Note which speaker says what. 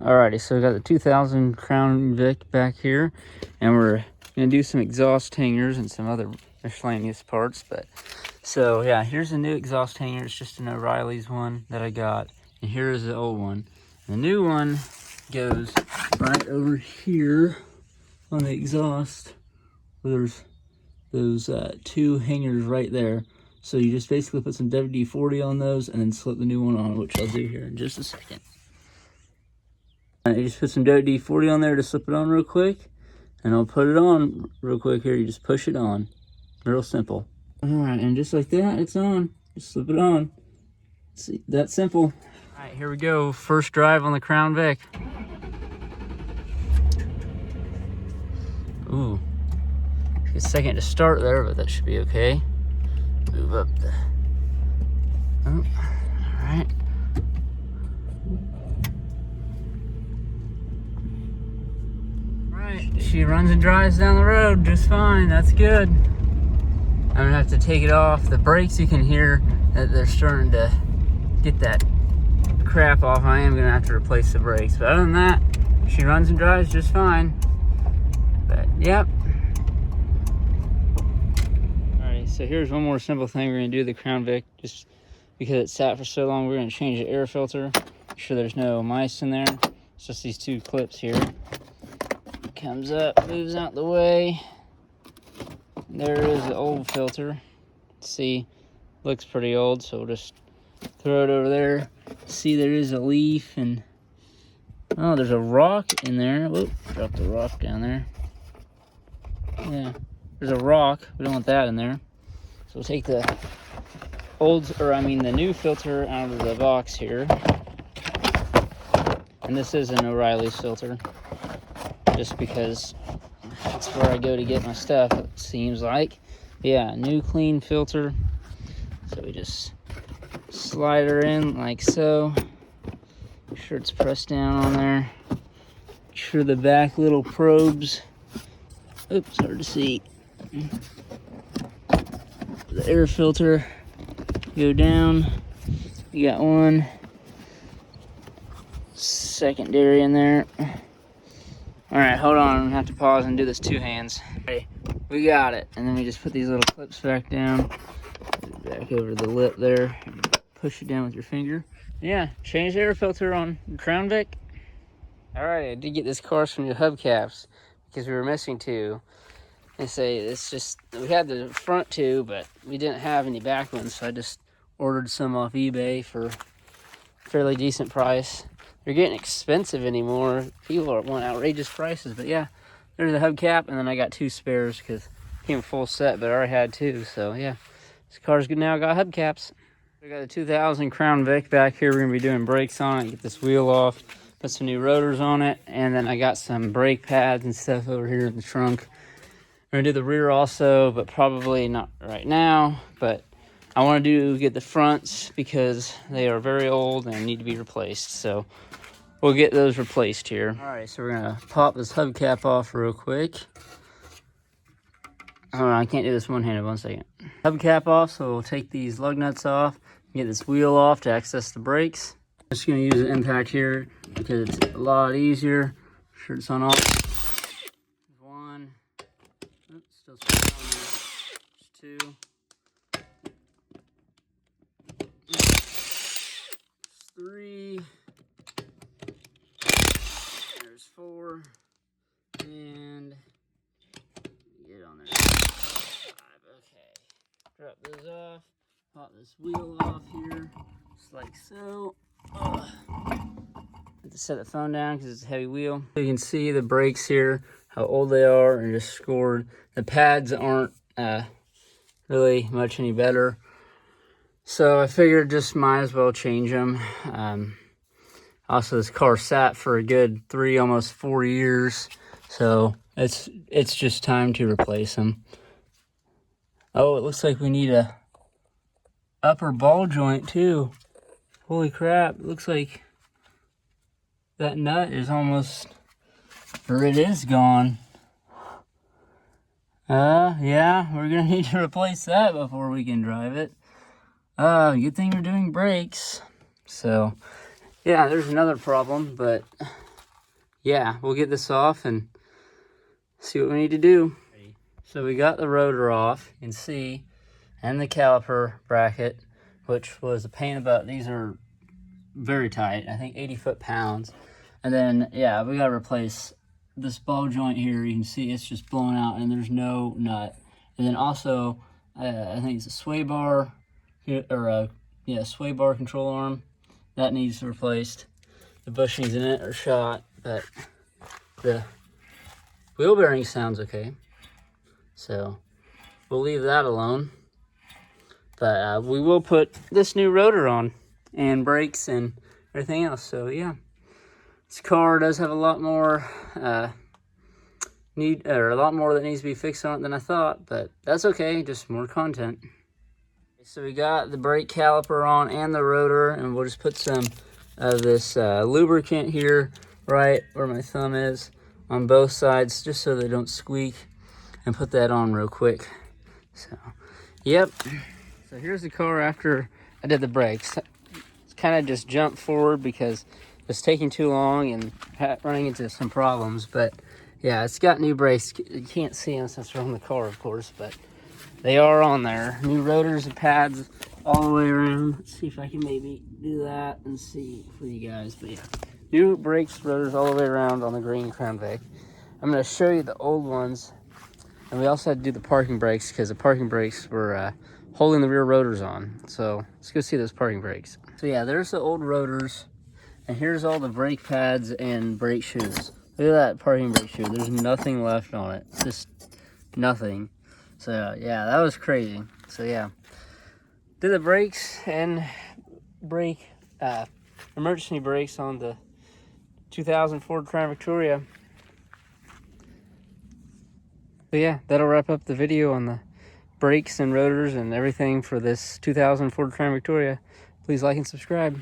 Speaker 1: Alrighty, so we got the 2000 Crown Vic back here, and we're gonna do some exhaust hangers and some other miscellaneous parts. But so yeah, here's a new exhaust hanger. It's just an O'Reilly's one that I got, and here is the old one. The new one goes right over here on the exhaust. There's those two hangers right there. So you just basically put some WD-40 on those and then slip the new one on, which I'll do here in just a second. You just put some WD-40 on there to slip it on real quick, and I'll put it on real quick here. You just push it on, real simple. All right, and just like that, it's on. Just slip it on. See, that simple. All right, here we go. First drive on the Crown Vic. Ooh, a second to start there, but that should be okay. Move up the. Oh, all right. She runs and drives down the road just fine. That's good. I'm gonna have to take it off. The brakes, you can hear that they're starting to get that crap off. I am gonna have to replace the brakes, but other than that, she runs and drives just fine. But yep. Alright, so here's one more simple thing we're gonna do the Crown Vic. Just because it sat for so long, we're gonna change the air filter. Make sure there's no mice in there. It's just these two clips here. Comes up, moves out the way. There is the old filter. See, looks pretty old, so we'll just throw it over there. See, there is a leaf, and oh, there's a rock in there. Whoop, drop the rock down there. Yeah, there's a rock. We don't want that in there. So we'll take the the new filter out of the box here. And this is an O'Reilly's filter, just because that's where I go to get my stuff, it seems like. Yeah, new clean filter. So we just slide her in like so. Make sure it's pressed down on there. Make sure the back little probes, oops, hard to see, the air filter go down. You got one secondary in there. All right, hold on, I'm gonna have to pause and do this two hands. Okay, we got it. And then we just put these little clips back down, back over the lip there, push it down with your finger. Yeah, change the air filter on Crown Vic. All right, I did get this car some new hubcaps because we were missing two. They say it's just, we had the front two, but we didn't have any back ones, so I just ordered some off eBay for a fairly decent price. They're getting expensive anymore. People want outrageous prices, but yeah, there's a hubcap, and then I got two spares because it came full set, but I already had two, so yeah. This car's good now, got hubcaps. We got the 2000 Crown Vic back here. We're gonna be doing brakes on it, get this wheel off, put some new rotors on it, and then I got some brake pads and stuff over here in the trunk. We're gonna do the rear also, but probably not right now, but I want to get the fronts because they are very old and need to be replaced. So we'll get those replaced here. All right, so we're gonna pop this hubcap off real quick. Hold on, I can't do this one-handed. 1 second. Hubcap off, so we'll take these lug nuts off, get this wheel off to access the brakes. I'm just gonna use an impact here because it's a lot easier. Make sure it's on all. One. Oops, still spinning on there. Just two. 3, there's 4, and get on there. 5, okay. Drop those off, pop this wheel off here, just like so. Have to set the phone down because it's a heavy wheel. You can see the brakes here, how old they are, and just scored. The pads aren't really much any better. So I figured just might as well change them. Also, this car sat for a good 3, almost 4 years. So it's just time to replace them. Oh, it looks like we need a upper ball joint too. Holy crap, it looks like that nut is almost, or it is gone. Yeah, we're gonna need to replace that before we can drive it. Good thing we're doing brakes. So, yeah, there's another problem, but yeah, we'll get this off and see what we need to do. So we got the rotor off, you can see, and the caliper bracket, which was a pain about. These are very tight, I think 80 foot-pounds. And then, yeah, we gotta replace this ball joint here. You can see it's just blown out and there's no nut. And then also, I think it's a sway bar, or a sway bar control arm. That needs replaced. The bushings in it are shot, but the wheel bearing sounds okay. So we'll leave that alone. But we will put this new rotor on and brakes and everything else. So yeah, this car does have a lot more a lot more that needs to be fixed on it than I thought, but that's okay, just more content. So we got the brake caliper on and the rotor, and we'll just put some of this lubricant here right where my thumb is on both sides, just so they don't squeak, and put that on real quick. So yep, so here's the car after I did the brakes. It's kind of just jumped forward because it's taking too long and running into some problems, but yeah, it's got new brakes. You can't see them since we're on the car, of course, but they are on there. New rotors and pads all the way around. Let's see if I can maybe do that and see for you guys. But yeah, new brakes, rotors all the way around on the green Crown Vic. I'm going to show you the old ones. And we also had to do the parking brakes because the parking brakes were holding the rear rotors on. So let's go see those parking brakes. So yeah, there's the old rotors. And here's all the brake pads and brake shoes. Look at that parking brake shoe. There's nothing left on it. Just nothing. So yeah, that was crazy. So yeah, did the brakes and emergency brakes on the 2000 Ford Crown Victoria. But yeah, that'll wrap up the video on the brakes and rotors and everything for this 2000 Ford Crown Victoria. Please like and subscribe.